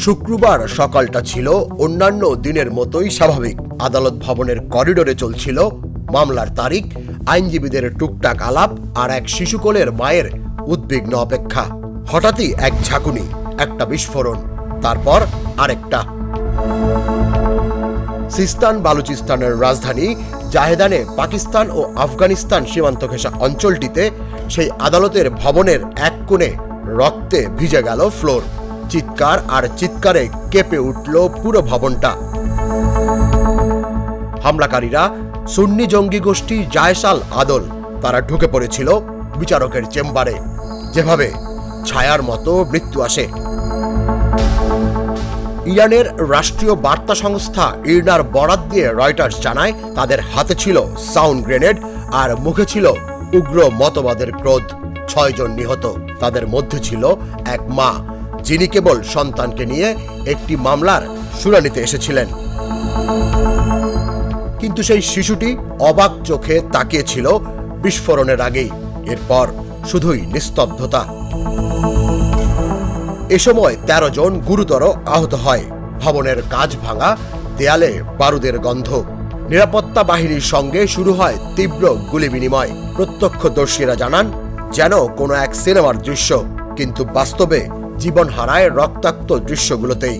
শুক্রবার সকালটা ছিল অন্যান্য দিনের মতোই স্বাভাবিক। আদালত ভবনের করিডোরে চলছিল মামলার তারিখ, আইনজীবীদের টুকটাক আলাপ আর এক শিশুকোলের মায়ের উদ্বিগ্ন অপেক্ষা। হঠাৎই এক ঝাঁকুনি, একটা বিস্ফোরণ, তারপর আরেকটা। সিস্তান বালুচিস্তানের রাজধানী জাহেদানে পাকিস্তান ও আফগানিস্তান সীমান্ত ঘেঁষা অঞ্চলটিতে সেই আদালতের ভবনের এক কোণে রক্তে ভিজে গেল ফ্লোর। চিৎকার আর চিৎকারে কেঁপে উঠল পুরো ভবনটা। হামলাকারীরা সুন্নি জঙ্গি গোষ্ঠী জায়েশ আল আদল। তারা ঢুকে পড়েছিল বিচারকের চেম্বারে। যেভাবে ছায়ার মতো মৃত্যু আসে। ইরানের রাষ্ট্রীয় বার্তা সংস্থা ইরনার বরাত দিয়ে রয়টার্স জানায়, তাদের হাতে ছিল সাউন্ড গ্রেনেড আর মুখে ছিল উগ্র মতবাদের ক্রোধ। 6 জন নিহত। তাদের মধ্যে ছিল এক মা, যিনি কেবল সন্তানকে নিয়ে একটি মামলার শুনানিতে এসেছিলেন। কিন্তু সেই শিশুটি অবাক চোখে তাকিয়েছিল বিস্ফোরণের আগেই। এরপর শুধুই নিস্তব্ধতা। এ সময় 13 জন গুরুতর আহত হয়। ভবনের কাঁচ ভাঙা, দেয়ালে বারুদের গন্ধ। নিরাপত্তা বাহিনীর সঙ্গে শুরু হয় তীব্র গুলি বিনিময়। প্রত্যক্ষদর্শীরা জানান, যেন কোনো এক সিনেমার দৃশ্য, কিন্তু বাস্তবে জীবন হারায় রক্তাক্ত দৃশ্যগুলোতেই।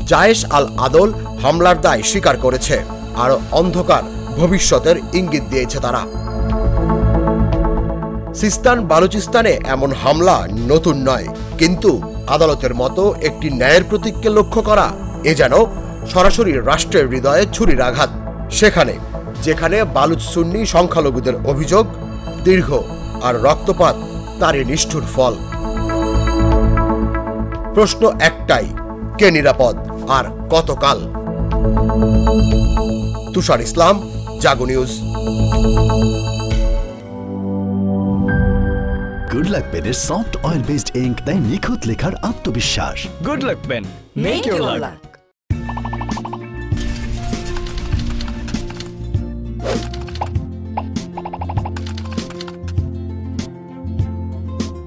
জায়েশ আল আদল হামলার দায় স্বীকার করেছে, আর অন্ধকার ভবিষ্যতের ইঙ্গিত দিয়েছে তারা। সিস্তান বালুচিস্তানে এমন হামলা নতুন নয়, কিন্তু আদালতের মতো একটি ন্যায়ের প্রতীককে লক্ষ্য করা, এ যেন সরাসরি রাষ্ট্রের হৃদয়ে ছুরির আঘাত। সেখানে যেখানে বালুচ সুন্নি সংখ্যালঘুদের অভিযোগ দীর্ঘ আর রক্তপাত তারই নিষ্ঠুর ফল। প্রশ্ন একটাই, কে নিরাপদ আর কতকাল? Tushar Islam, Jago news. Good luck পেনের সফট অয়েল বেসড ইঙ্ক, তাই নিখুঁত লেখার আত্মবিশ্বাস। Good luck pen, make your lakh.